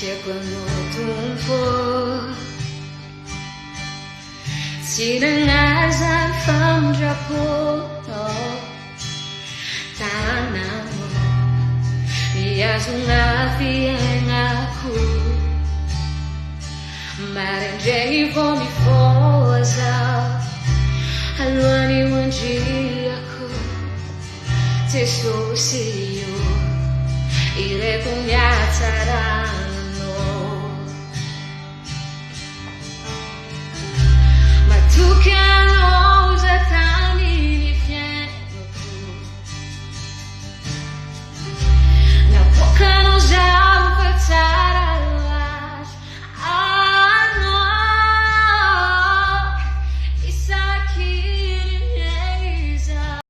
c'è quando un po' si nangasa fam japo tanamo dia sunga fieng aku marenjengi vomi fosa alwani wanji aku te sosio ire kunyataranno ma tu che